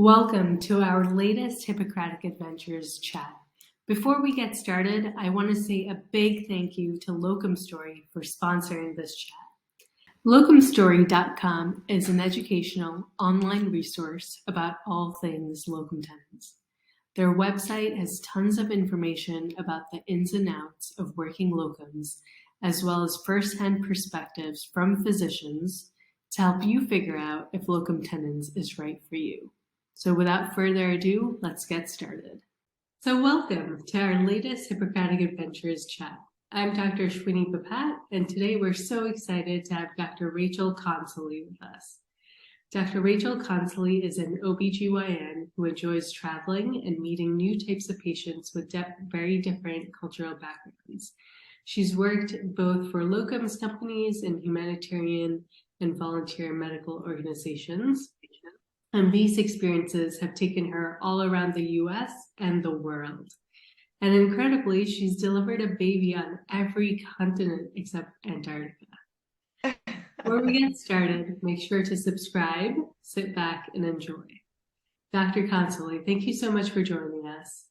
Welcome to our latest Hippocratic Adventures chat. Before we get started, I want to say a big thank you to Locums Story for sponsoring this chat. Locumstory.com is an educational online resource about all things locum tenens. Their website has tons of information about the ins and outs of working locums, as well as first-hand perspectives from physicians to help you figure out if locum tenens is right for you. So without further ado, let's get started. So welcome to our latest Hippocratic Adventures chat. I'm Dr. Shwini Papat, and today we're so excited to have Dr. Rachel Consoli with us. Dr. Rachel Consoli is an OBGYN who enjoys traveling and meeting new types of patients with very different cultural backgrounds. She's worked both for locums companies and humanitarian and volunteer medical organizations. And these experiences have taken her all around the US and the world. And incredibly, she's delivered a baby on every continent except Antarctica. Before we get started, make sure to subscribe, sit back, and enjoy. Dr. Consoli, thank you so much for joining us.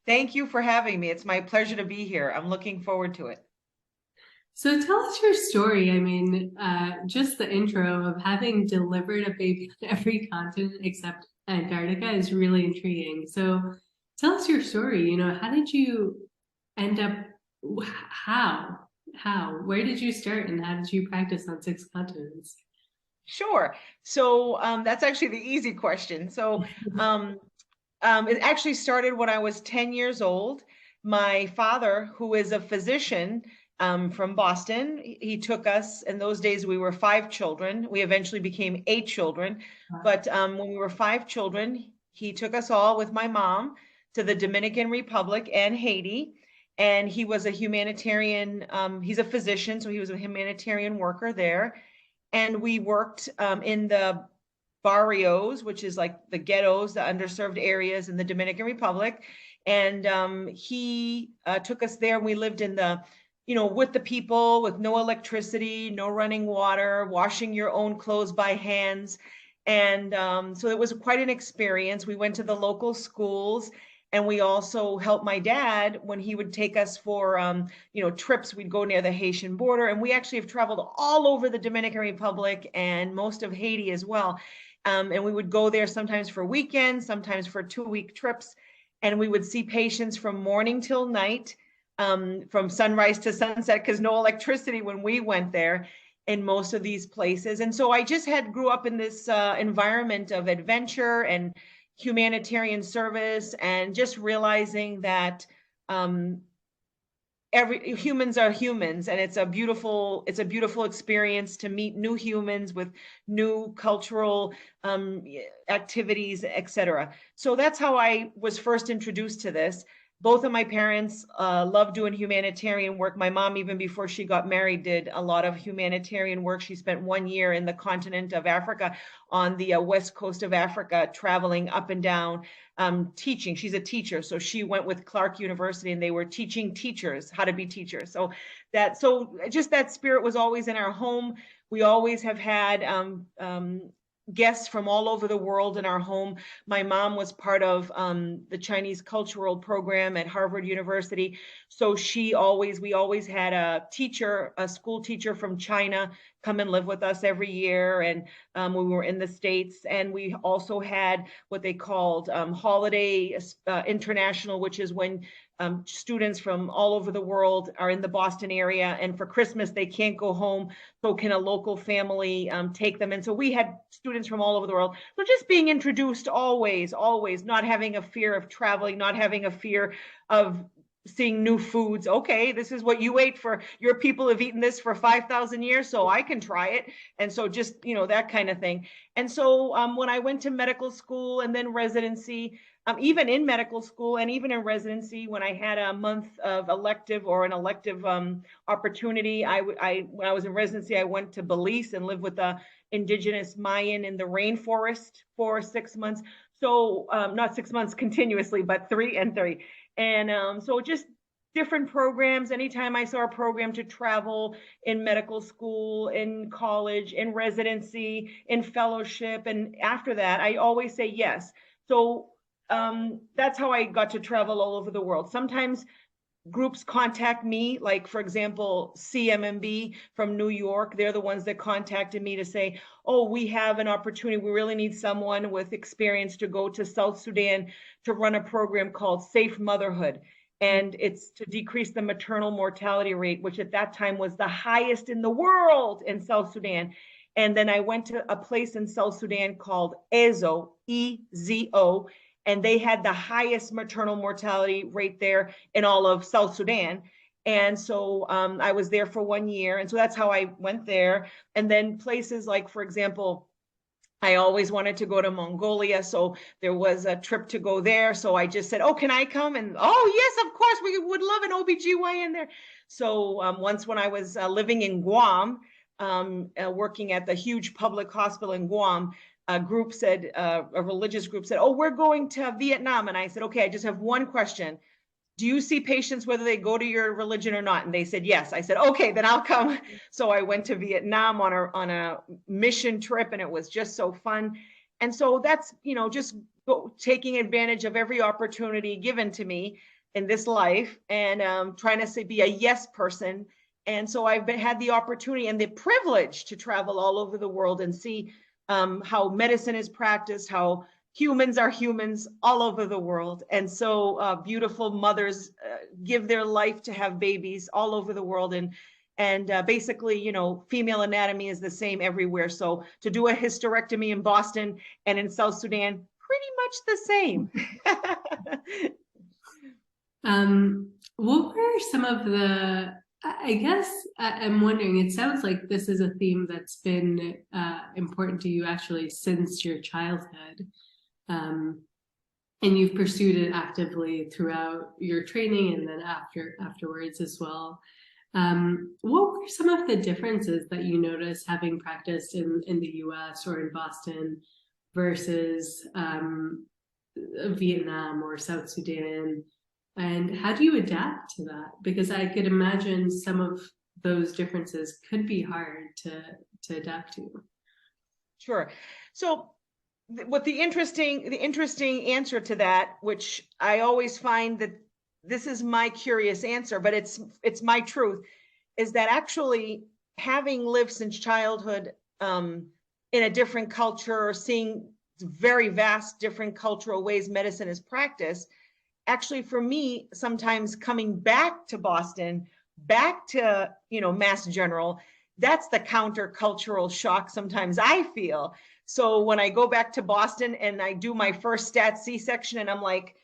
Thank you for having me. It's my pleasure to be here. I'm looking forward to it. So tell us your story. I mean, just the intro of having delivered a baby on every continent except Antarctica is really intriguing. So tell us your story. How did you end up, where did you start and how did you practice on 6 continents? Sure. So that's actually the easy question. So it actually started when I was 10 years old. My father, who is a physician, from Boston. He took us, in those days we were 5 children. We eventually became 8 children. But when we were 5 children, he took us all with my mom to the Dominican Republic and Haiti. And he was a humanitarian, he's a physician, so he was a humanitarian worker there. And we worked in the barrios, which is like the ghettos, the underserved areas in the Dominican Republic. And he took us there and we lived in the with the people, with no electricity, no running water, washing your own clothes by hands. And so it was quite an experience. We went to the local schools and we also helped my dad when he would take us for, trips. We'd go near the Haitian border, and we actually have traveled all over the Dominican Republic and most of Haiti as well. And we would go there sometimes for weekends, sometimes for 2-week trips. And we would see patients from morning till night. From sunrise to sunset, because no electricity when we went there in most of these places. And so I just grew up in this environment of adventure and humanitarian service, and just realizing that humans are humans, and it's a beautiful experience to meet new humans with new cultural activities, etc. So that's how I was first introduced to this. Both of my parents loved doing humanitarian work. My mom, even before she got married, did a lot of humanitarian work. She spent 1 year in the continent of Africa, on the west coast of Africa, traveling up and down, teaching. She's a teacher, so she went with Clark University, and they were teaching teachers how to be teachers. So just that spirit was always in our home. We always have had guests from all over the world in our home. My mom was part of the Chinese cultural program at Harvard University. So we always had a school teacher from China come and live with us every year. And we were in the States, and we also had what they called Holiday International, which is when students from all over the world are in the Boston area, and for Christmas they can't go home, so can a local family take them? And so we had students from all over the world. So just being introduced, always not having a fear of traveling, not having a fear of seeing new foods. Okay, this is what you ate, for your people have eaten this for 5,000 years, so I can try it. And so just that kind of thing. And so when I went to medical school and then residency, even in medical school and even in residency, when I had a month of elective opportunity, when I was in residency, I went to Belize and lived with the indigenous Mayan in the rainforest for 6 months. So not 6 months continuously, but 3 and 3. And so just different programs. Anytime I saw a program to travel in medical school, in college, in residency, in fellowship, and after that, I always say yes. So that's how I got to travel all over the world. Sometimes groups contact me, like for example, CMMB from New York. They're the ones that contacted me to say, oh, we have an opportunity. We really need someone with experience to go to South Sudan to run a program called Safe Motherhood. And it's to decrease the maternal mortality rate, which at that time was the highest in the world in South Sudan. And then I went to a place in South Sudan called Ezo, EZO, and they had the highest maternal mortality rate there in all of South Sudan. And so I was there for 1 year. And so that's how I went there. And then places like, for example, I always wanted to go to Mongolia. So there was a trip to go there. So I just said, oh, can I come? And oh, yes, of course, we would love an OBGYN there. So once when I was living in Guam, working at the huge public hospital in Guam, a group said, a religious group said, oh, we're going to Vietnam. And I said, okay, I just have one question. Do you see patients whether they go to your religion or not? And they said, yes. I said, okay, then I'll come. So I went to Vietnam on a mission trip, and it was just so fun. And so that's, just taking advantage of every opportunity given to me in this life, and trying to be a yes person. And so I've had the opportunity and the privilege to travel all over the world and see how medicine is practiced, how humans are humans all over the world. And so beautiful mothers give their life to have babies all over the world. And basically, female anatomy is the same everywhere. So to do a hysterectomy in Boston and in South Sudan, pretty much the same. What were some of the, I guess I'm wondering, it sounds like this is a theme that's been important to you actually since your childhood. And you've pursued it actively throughout your training and then afterwards as well. What were some of the differences that you noticed having practiced in the US or in Boston versus Vietnam or South Sudan? And how do you adapt to that? Because I could imagine some of those differences could be hard to adapt to. Sure. So what the interesting answer to that, which I always find that this is my curious answer, but it's my truth, is that actually having lived since childhood in a different culture, seeing very vast different cultural ways medicine is practiced, actually for me, sometimes coming back to Boston, back to, Mass General, that's the countercultural shock sometimes I feel. So when I go back to Boston and I do my first stat C-section and I'm like,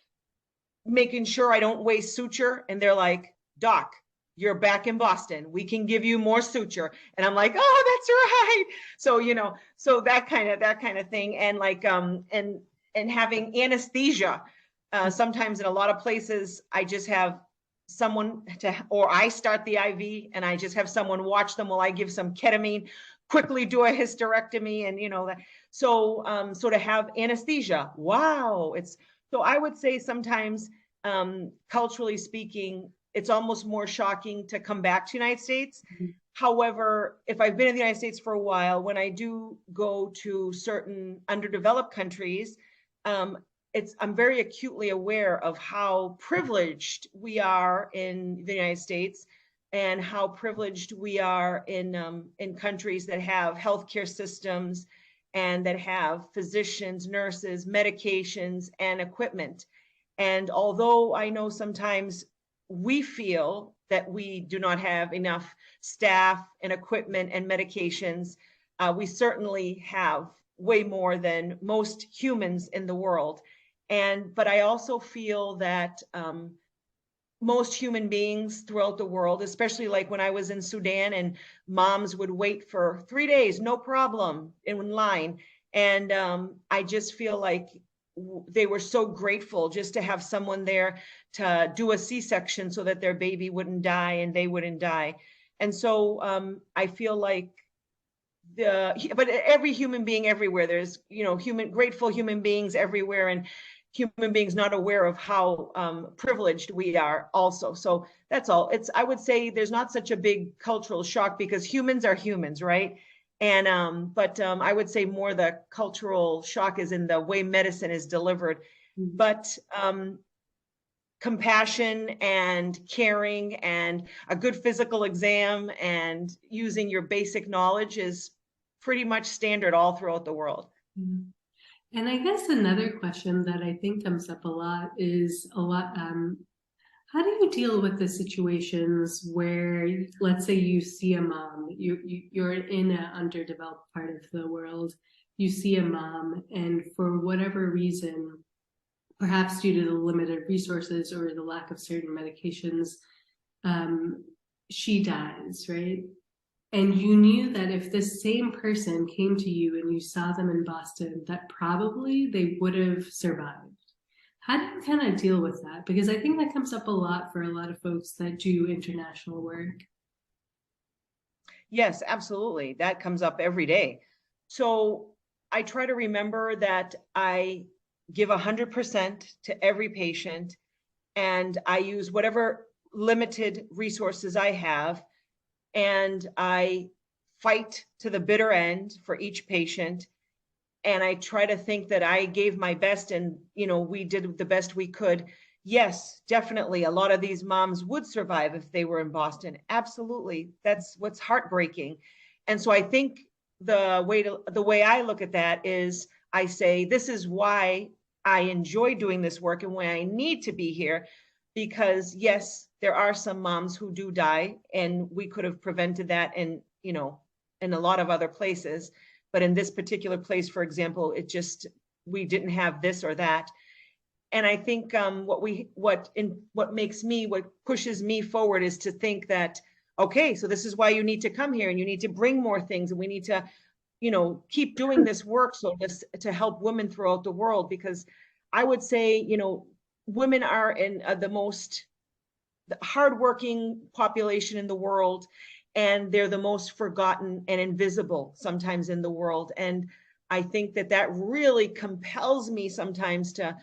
making sure I don't waste suture, and they're like, Doc, you're back in Boston. We can give you more suture. And I'm like, oh, that's right. So, so that kind of thing. And like, and having anesthesia, sometimes in a lot of places, I just have someone or I start the IV and I just have someone watch them while I give some ketamine, quickly do a hysterectomy, and that. So, so to have anesthesia, wow. So I would say sometimes, culturally speaking, it's almost more shocking to come back to the United States. Mm-hmm. However, if I've been in the United States for a while, when I do go to certain underdeveloped countries, I'm very acutely aware of how privileged we are in the United States and how privileged we are in countries that have healthcare systems and that have physicians, nurses, medications, and equipment. And although I know sometimes we feel that we do not have enough staff and equipment and medications, we certainly have way more than most humans in the world. But I also feel that most human beings throughout the world, especially like when I was in Sudan and moms would wait for 3 days, no problem, in line. And I just feel like they were so grateful just to have someone there to do a C-section so that their baby wouldn't die and they wouldn't die. And so I feel like but every human being everywhere, there's, grateful human beings everywhere. And human beings not aware of how privileged we are also. So that's all. I would say there's not such a big cultural shock because humans are humans, right? And but I would say more the cultural shock is in the way medicine is delivered. But compassion and caring and a good physical exam and using your basic knowledge is pretty much standard all throughout the world. And I guess another question that I think comes up a lot is how do you deal with the situations where, let's say you see a mom, you're in an underdeveloped part of the world, you see a mom, and for whatever reason, perhaps due to the limited resources or the lack of certain medications, she dies, right? And you knew that if this same person came to you and you saw them in Boston, that probably they would have survived. How do you kind of deal with that? Because I think that comes up a lot for a lot of folks that do international work. Yes, absolutely. That comes up every day. So I try to remember that I give 100% to every patient, and I use whatever limited resources I have, and I fight to the bitter end for each patient. And I try to think that I gave my best, and we did the best we could. Yes, definitely a lot of these moms would survive if they were in Boston. Absolutely. That's what's heartbreaking. And so I think the way I look at that is I say this is why I enjoy doing this work and why I need to be here, because yes, there are some moms who do die, and we could have prevented that in a lot of other places. But in this particular place, for example, we didn't have this or that. And I think what pushes me forward is to think that, okay, so this is why you need to come here, and you need to bring more things, and we need to, keep doing this work to help women throughout the world. Because I would say, women are in the most hardworking population in the world, and they're the most forgotten and invisible sometimes in the world. And I think that really compels me sometimes to,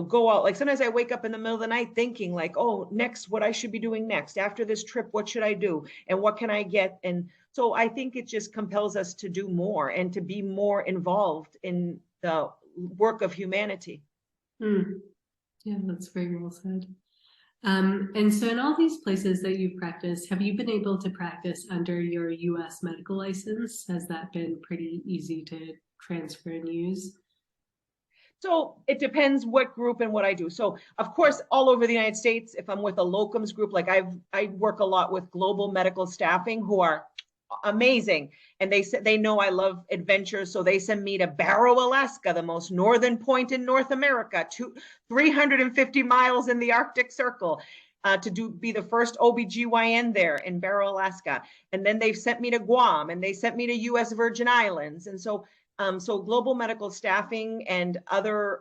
go out. Like sometimes I wake up in the middle of the night thinking like, oh, next, what I should be doing next after this trip, what should I do? And what can I get? And so I think it just compels us to do more and to be more involved in the work of humanity. Yeah, that's very well said. And so in all these places that you've practiced, have you been able to practice under your US medical license? Has that been pretty easy to transfer and use? So it depends what group and what I do. So of course, all over the United States, if I'm with a locums group, like I work a lot with global medical staffing who are amazing. And they know I love adventure. So they send me to Barrow, Alaska, the most northern point in North America, 350 miles in the Arctic Circle, to be the first OBGYN there in Barrow, Alaska. And then they've sent me to Guam, and they sent me to US Virgin Islands. And so global medical staffing and other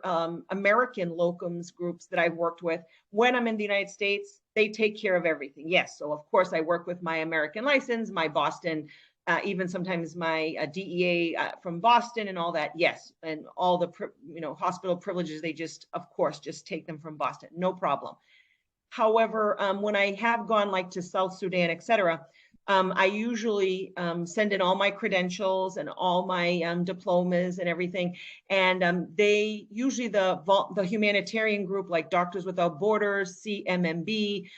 American locums groups that I've worked with, when I'm in the United States, they take care of everything. Yes. So of course I work with my American license, my Boston, even sometimes my DEA from Boston and all that. Yes. And all the, hospital privileges, they of course, just take them from Boston. No problem. However, when I have gone like to South Sudan, et cetera, I usually send in all my credentials and all my diplomas and everything. And they usually, the humanitarian group like Doctors Without Borders, CMMB,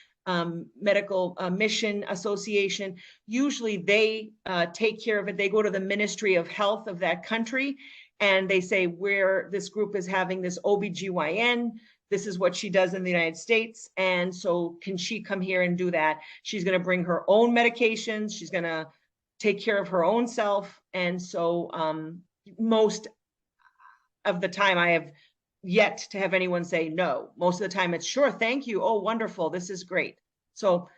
Medical Mission Association, usually they take care of it. They go to the Ministry of Health of that country, and they say, where this group is having this OBGYN, this is what she does in the United States. And so can she come here and do that? She's going to bring her own medications. She's going to take care of her own self. And so most of the time I have yet to have anyone say no. Most of the time it's sure, thank you. Oh, wonderful. This is great. So,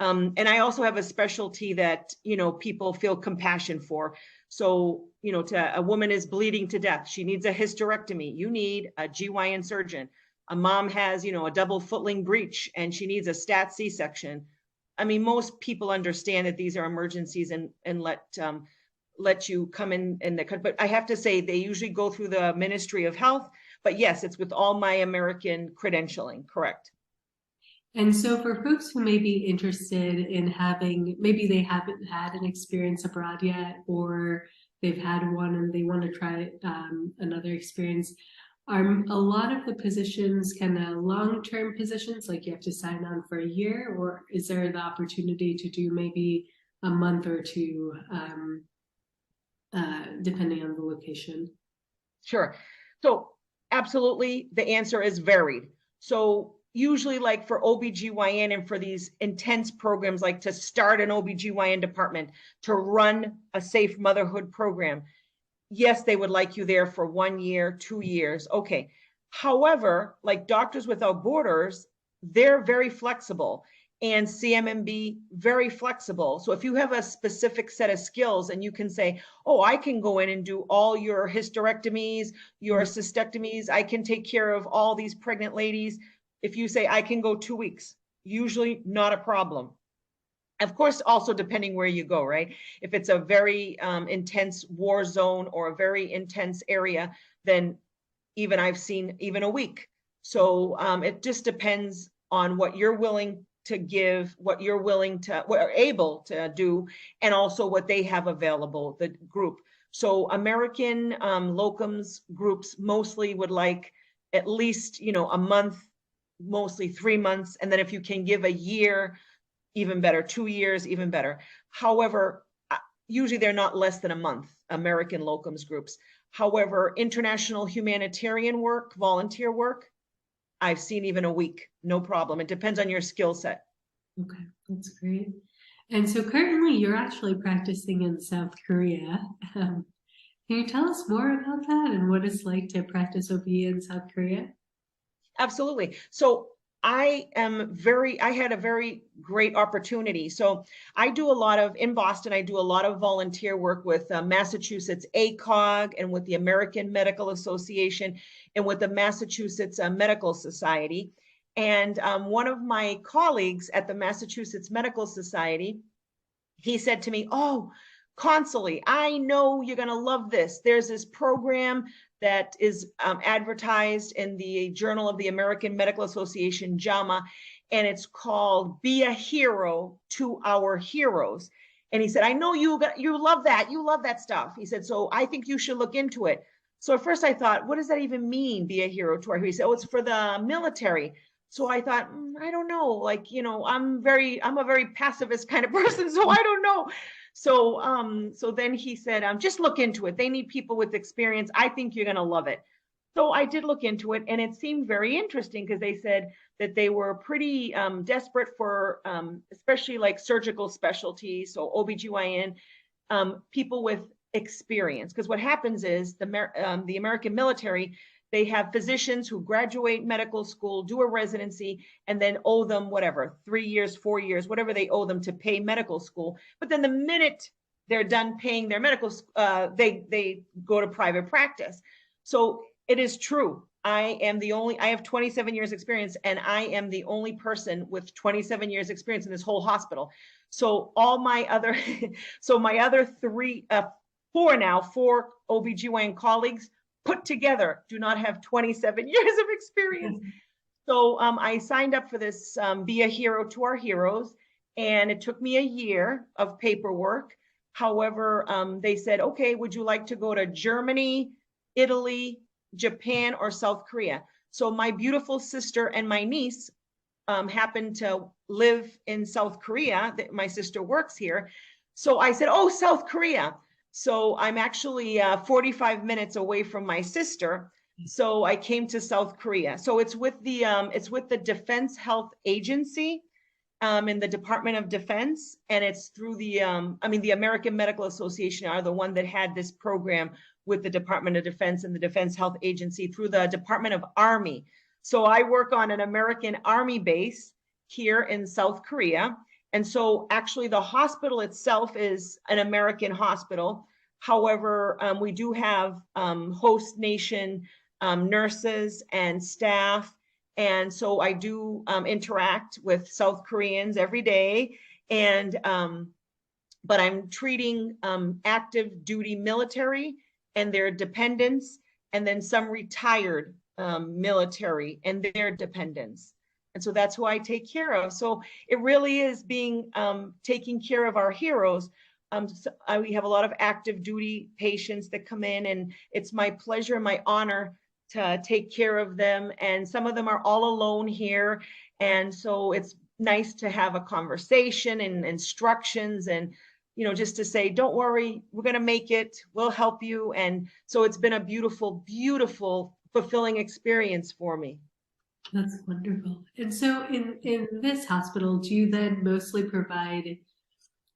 and I also have a specialty that, people feel compassion for. So, a woman is bleeding to death. She needs a hysterectomy. You need a GYN surgeon. A mom has, a double footling breech and she needs a stat C-section. I mean, most people understand that these are emergencies and let you come in the country. But I have to say, they usually go through the Ministry of Health, But yes, it's with all my American credentialing, correct. And so for folks who may be interested in having, maybe they haven't had an experience abroad yet, or they've had one and they want to try another experience, are a lot of the positions kind of long-term positions, like you have to sign on for a year, or is there the opportunity to do maybe a month or two, depending on the location? Sure. So absolutely, the answer is varied. So usually like for OBGYN and for these intense programs, like to start an OBGYN department, to run a safe motherhood program, yes, they would like you there for 1 year, 2 years. Okay. However, like Doctors Without Borders, they're very flexible, and CMMB very flexible. So if you have a specific set of skills and you can say, oh, I can go in and do all your hysterectomies, your cystectomies, I can take care of all these pregnant ladies. If you say, I can go 2 weeks, usually not a problem. Of course, also depending where you go, right? If it's a very intense war zone or a very intense area, then even I've seen even a week. So it just depends on what you're willing to give, what you're willing to, what are able to do, and also what they have available, the group. So American locums groups mostly would like at least, a month, mostly 3 months. And then if you can give a year, even better, 2 years, even better. However, usually they're not less than a month, American locums groups. However, international humanitarian work, volunteer work, I've seen even a week, no problem. It depends on your skill set. Okay, that's great. And so currently you're actually practicing in South Korea. Can you tell us more about that and what it's like to practice OB in South Korea? Absolutely. So I had a very great opportunity. So I do a lot of, in Boston, I do a lot of volunteer work with Massachusetts ACOG and with the American Medical Association and with the Massachusetts Medical Society. And one of my colleagues at the Massachusetts Medical Society, he said to me, oh, Consoli, I know you're going to love this. There's this program that is advertised in the Journal of the American Medical Association, JAMA, and it's called Be a Hero to Our Heroes. And he said, I know you love that. You love that stuff. He said, so I think you should look into it. So at first I thought, what does that even mean, be a hero to our heroes? He said, oh, it's for the military. So I thought, I don't know, like, I'm a very pacifist kind of person, so I don't know. So then he said, just look into it. They need people with experience. I think you're going to love it. So I did look into it, and it seemed very interesting because they said that they were pretty desperate for, especially like surgical specialties, so OBGYN, people with experience. Because what happens is the American military, they have physicians who graduate medical school, do a residency, and then owe them whatever, 3 years, 4 years, whatever they owe them to pay medical school. But then the minute they're done paying their medical, they go to private practice. So it is true. I have 27 years experience, and I am the only person with 27 years experience in this whole hospital. So all my other, my other four OBGYN colleagues put together do not have 27 years of experience. So I signed up for this Be a Hero to Our Heroes, and it took me a year of paperwork. However, they said, okay, would you like to go to Germany, Italy, Japan, or South Korea? So my beautiful sister and my niece happened to live in South Korea. My sister works here. So I said, oh, South Korea. So I'm actually 45 minutes away from my sister. So I came to South Korea. So it's with the Defense Health Agency in the Department of Defense, and it's through the American Medical Association are the one that had this program with the Department of Defense and the Defense Health Agency through the Department of Army. So I work on an American Army base here in South Korea. And so actually the hospital itself is an American hospital. However, we do have host nation nurses and staff. And so I do interact with South Koreans every day. And but I'm treating active duty military and their dependents, and then some retired military and their dependents. And so that's who I take care of. So it really is being taking care of our heroes. We have a lot of active duty patients that come in, and it's my pleasure and my honor to take care of them. And some of them are all alone here. And so it's nice to have a conversation and instructions, and just to say, don't worry, we're going to make it, we'll help you. And so it's been a beautiful, beautiful, fulfilling experience for me. That's wonderful. And so in this hospital, do you then mostly provide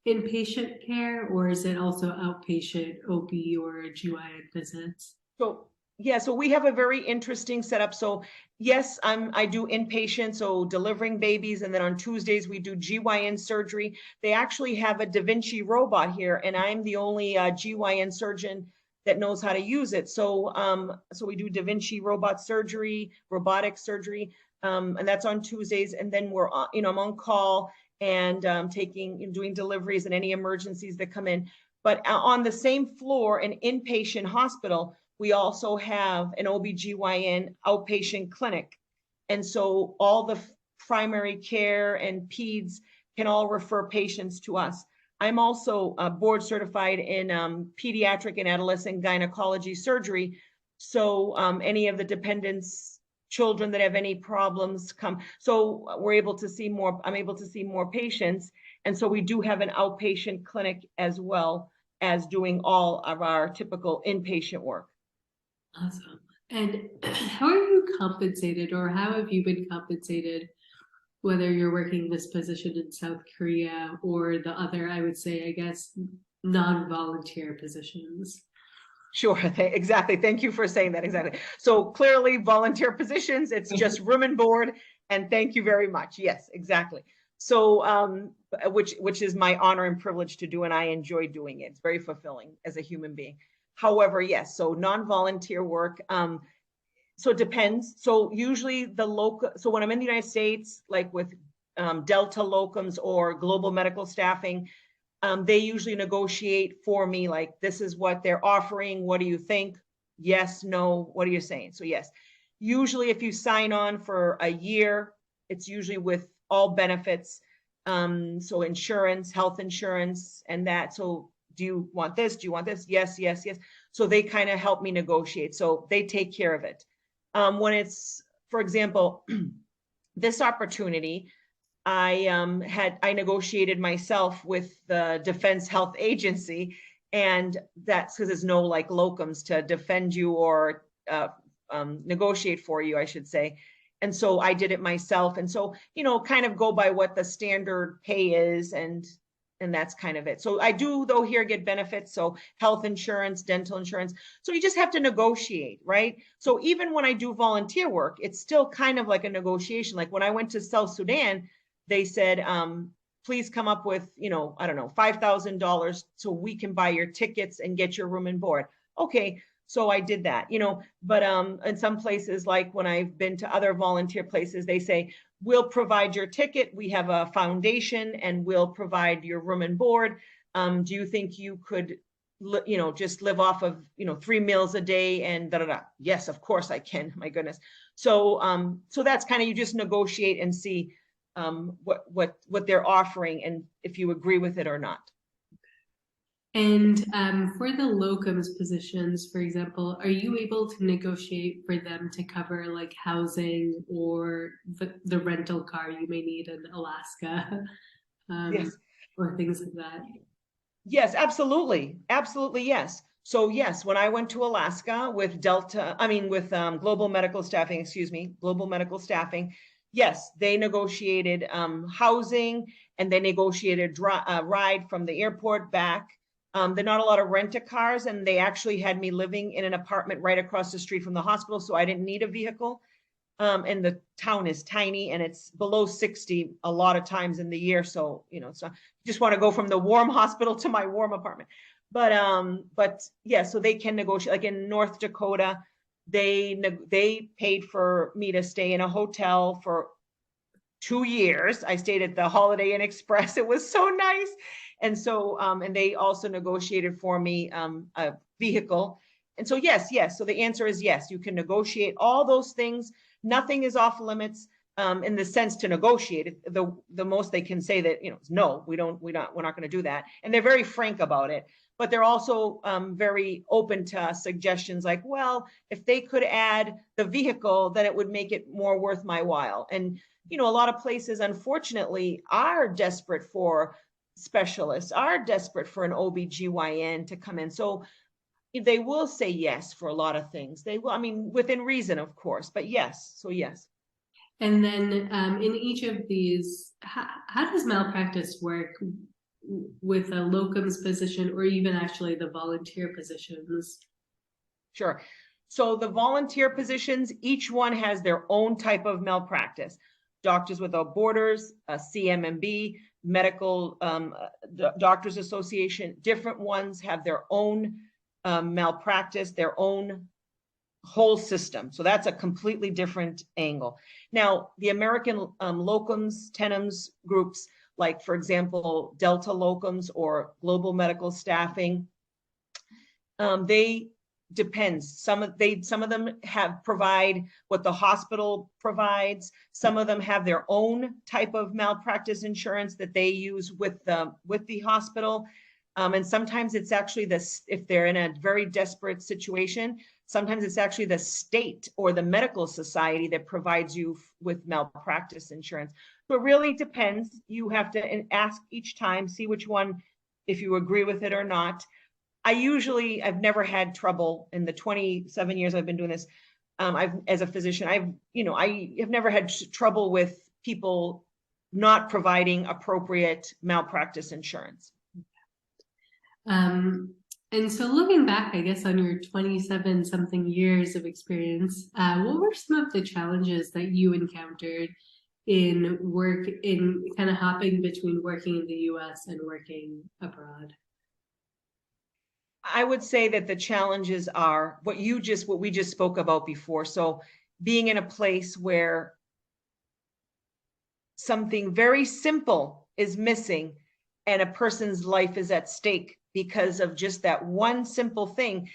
inpatient care, or is it also outpatient OB or GYN visits? So yeah, so we have a very interesting setup. So yes, I do inpatient, so delivering babies, and then on Tuesdays we do GYN surgery. They actually have a Da Vinci robot here, and I'm the only GYN surgeon that knows how to use it. So so we do Da Vinci robot surgery, robotic surgery, and that's on Tuesdays. And then we're I'm on call and doing deliveries and any emergencies that come in. But on the same floor, an inpatient hospital, we also have an OBGYN outpatient clinic. And so all the primary care and peds can all refer patients to us. I'm also board certified in pediatric and adolescent gynecology surgery. So any of the dependents, children that have any problems come. So we're able to see more, I'm able to see more patients. And so we do have an outpatient clinic as well as doing all of our typical inpatient work. Awesome. And how are you compensated, or how have you been compensated, whether you're working this position in South Korea or the other, I would say, I guess, non-volunteer positions? Sure, exactly. Thank you for saying that. Exactly. So clearly volunteer positions, it's just room and board, and thank you very much. Yes, exactly. So which is my honor and privilege to do, and I enjoy doing it. It's very fulfilling as a human being. However, yes, so non-volunteer work, so it depends. So usually so when I'm in the United States, like with Delta Locums or Global Medical Staffing, they usually negotiate for me, like, this is what they're offering. What do you think? Yes, no, what are you saying? So yes, usually if you sign on for a year, it's usually with all benefits. So insurance, health insurance, and that. So do you want this? Do you want this? Yes, yes, yes. So they kind of help me negotiate. So they take care of it. When it's, for example, this opportunity, I negotiated myself with the Defense Health Agency, and that's because there's no like locums to defend you or negotiate for you, I should say. And so I did it myself. And so, kind of go by what the standard pay is, and that's kind of it. So I do, though, here get benefits. So health insurance, dental insurance. So you just have to negotiate, right? So even when I do volunteer work, it's still kind of like a negotiation. Like when I went to South Sudan, they said, please come up with, I don't know, $5,000 so we can buy your tickets and get your room and board. Okay. So I did that, but in some places, like when I've been to other volunteer places, they say, we'll provide your ticket. We have a foundation and we'll provide your room and board. Do you think you could, just live off of, 3 meals a day and da da da? Yes, of course I can. My goodness. So, so that's kind of, you just negotiate and see what they're offering and if you agree with it or not. And for the locums positions, for example, are you able to negotiate for them to cover like housing or the rental car you may need in Alaska, Yes. or things like that? Yes, absolutely. Absolutely, yes. So yes, when I went to Alaska with Global Medical Staffing, Global Medical Staffing, yes, they negotiated housing, and they negotiated ride from the airport back. There are not a lot of rent-a-cars, and they actually had me living in an apartment right across the street from the hospital, so I didn't need a vehicle. And the town is tiny, and it's below 60 a lot of times in the year. So, so you just want to go from the warm hospital to my warm apartment. But yeah, so they can negotiate. Like in North Dakota, they paid for me to stay in a hotel for 2 years. I stayed at the Holiday Inn Express. It was so nice. And so, and they also negotiated for me a vehicle. And so yes, yes. So the answer is yes. You can negotiate all those things. Nothing is off limits in the sense to negotiate. The most they can say that, is no, we're not going to do that. And they're very frank about it. But they're also very open to suggestions like, well, if they could add the vehicle, then it would make it more worth my while. And, a lot of places, unfortunately, are desperate for specialists, are desperate for an OB/GYN to come in. So they will say yes for a lot of things. They will, within reason, of course, but yes. So yes. And then in each of these, how does malpractice work with a locums position or even actually the volunteer positions? Sure. So the volunteer positions, each one has their own type of malpractice. Doctors Without Borders, CMMB, Medical Doctors Association, different ones have their own malpractice, their own whole system. So that's a completely different angle. Now, the American locums, tenens groups, like, for example, Delta Locums or Global Medical Staffing, they depends. Some of them provide what the hospital provides. Some of them have their own type of malpractice insurance that they use with the hospital. And sometimes it's actually if they're in a very desperate situation, sometimes it's actually the state or the medical society that provides you with malpractice insurance. So it really depends. You have to ask each time, see which one, if you agree with it or not. I've never had trouble in the 27 years I've been doing this. As a physician, I have never had trouble with people not providing appropriate malpractice insurance. And so looking back, I guess, on your 27 something years of experience, what were some of the challenges that you encountered in kind of hopping between working in the US and working abroad? I would say that the challenges are what we just spoke about before. So being in a place where something very simple is missing and a person's life is at stake because of just that one simple thing.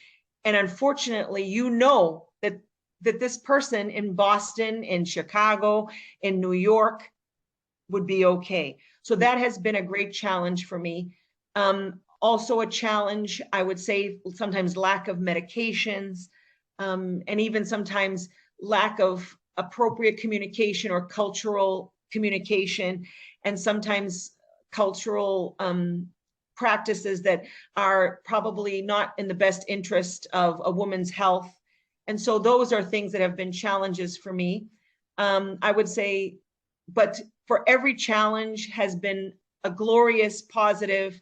And unfortunately, that this person in Boston, in Chicago, in New York would be okay. So that has been a great challenge for me. Also a challenge, I would say, sometimes lack of medications, and even sometimes lack of appropriate communication or cultural communication, and sometimes cultural practices that are probably not in the best interest of a woman's health. And so those are things that have been challenges for me. I would say, but for every challenge has been a glorious, positive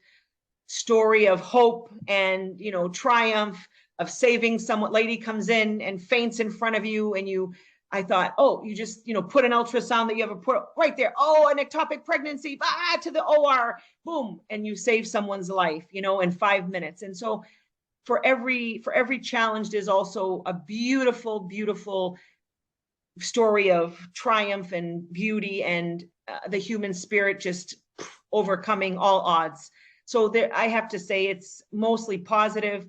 story of hope and, triumph, of saving someone. Lady comes in and faints in front of you, and I thought, oh, you just, put an ultrasound that you have put right there. Oh, an ectopic pregnancy, to the OR, boom. And you save someone's life, in 5 minutes. And so for every challenge, there's also a beautiful, beautiful story of triumph and beauty and the human spirit just overcoming all odds. So I have to say it's mostly positive,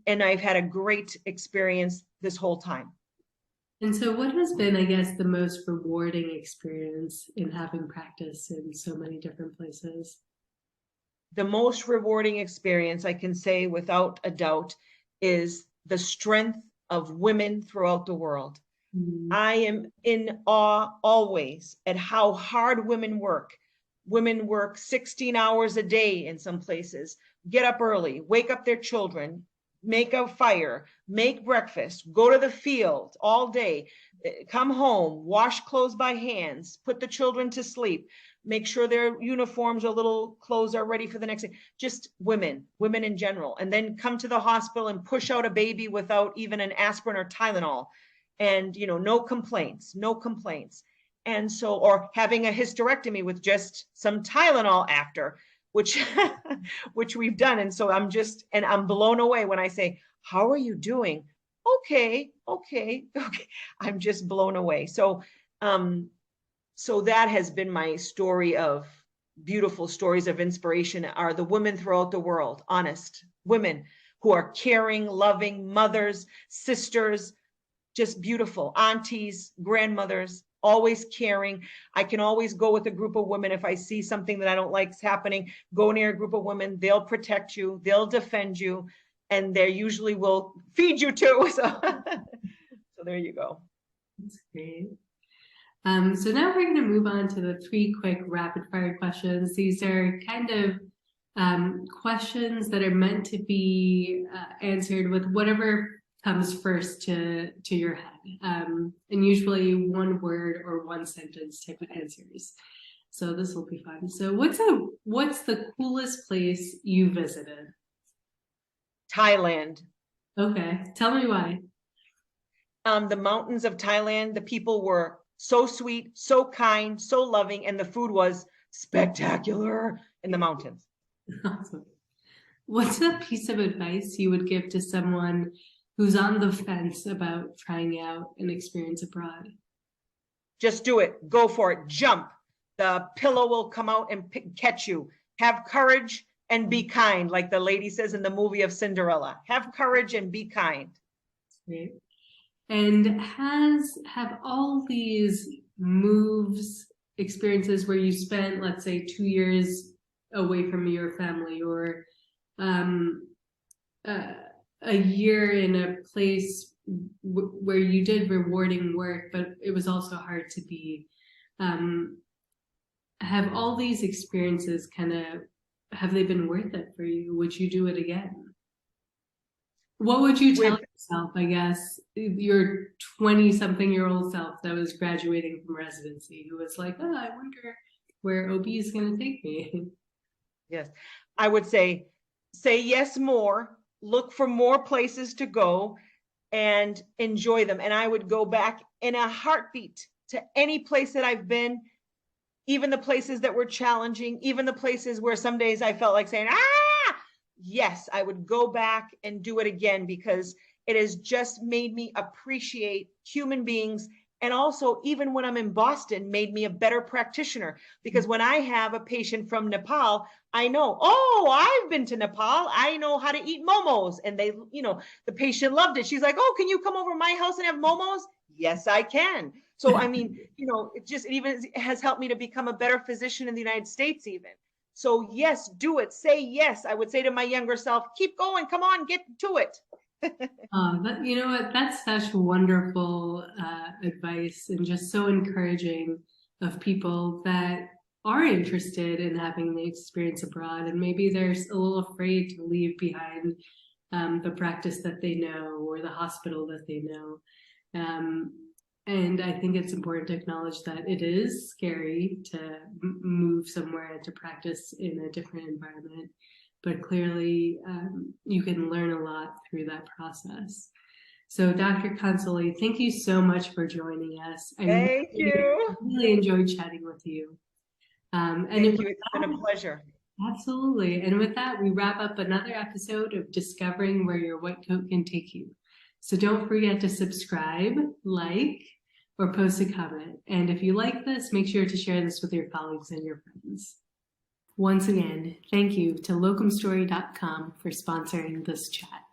and I've had a great experience this whole time. And so what has been, I guess, the most rewarding experience in having practice in so many different places? The most rewarding experience, I can say without a doubt, is the strength of women throughout the world. Mm-hmm. I am in awe always at how hard women work. Women work 16 hours a day in some places, get up early, wake up their children, make a fire, make breakfast, go to the field all day, come home, wash clothes by hands, put the children to sleep, make sure their uniforms or little clothes are ready for the next day. Just women in general. And then come to the hospital and push out a baby without even an aspirin or Tylenol. And, no complaints. And so, or having a hysterectomy with just some Tylenol after, which we've done. And so I'm blown away when I say, how are you doing? Okay. I'm just blown away. So that has been my story of beautiful stories of inspiration, are the women throughout the world, honest women who are caring, loving mothers, sisters, just beautiful aunties, grandmothers, always caring. I can always go with a group of women if I see something that I don't like is happening. Go near a group of women, they'll protect you, they'll defend you, and they usually will feed you too. So, so there you go. That's great. So now we're going to move on to the 3 quick rapid fire questions. These are kind of questions that are meant to be answered with whatever comes first to your head, and usually 1 word or 1 sentence type of answers. So this will be fun. So what's the coolest place you visited? Thailand. Okay, tell me why. The mountains of Thailand, the people were so sweet, so kind, so loving, and the food was spectacular in the mountains. Awesome. What's a piece of advice you would give to someone who's on the fence about trying out an experience abroad? Just do it. Go for it. Jump. The pillow will come out and catch you. Have courage and be kind, like the lady says in the movie of Cinderella. Have courage and be kind. Great. And have all these moves, experiences where you spent, let's say, 2 years away from your family, or a year in a place where you did rewarding work, but it was also hard to be, have all these experiences have they been worth it for you? Would you do it again? What would you tell yourself, I guess, your 20-something-year-old self that was graduating from residency, who was like, oh, I wonder where OB is going to take me? Yes, I would say yes more, look for more places to go and enjoy them. And I would go back in a heartbeat to any place that I've been, even the places that were challenging, even the places where some days I felt like saying, yes, I would go back and do it again, because it has just made me appreciate human beings. And also, even when I'm in Boston, made me a better practitioner, because when I have a patient from Nepal, I know, oh, I've been to Nepal. I know how to eat momos. And they, the patient loved it. She's like, oh, can you come over to my house and have momos? Yes, I can. So, I mean, it even has helped me to become a better physician in the United States even. So yes, do it. Say yes. I would say to my younger self, keep going. Come on, get to it. You know what? That's such wonderful advice, and just so encouraging of people that are interested in having the experience abroad, and maybe they're a little afraid to leave behind the practice that they know or the hospital that they know. And I think it's important to acknowledge that it is scary to move somewhere and to practice in a different environment, but clearly you can learn a lot through that process. So Dr. Consoli, thank you so much for joining us. Thank you. I really enjoyed chatting with you. Thank you. It's been a pleasure. Absolutely. And with that, we wrap up another episode of Discovering Where Your White Coat Can Take You. So don't forget to subscribe, like, or post a comment. And if you like this, make sure to share this with your colleagues and your friends. Once again, thank you to locumstory.com for sponsoring this chat.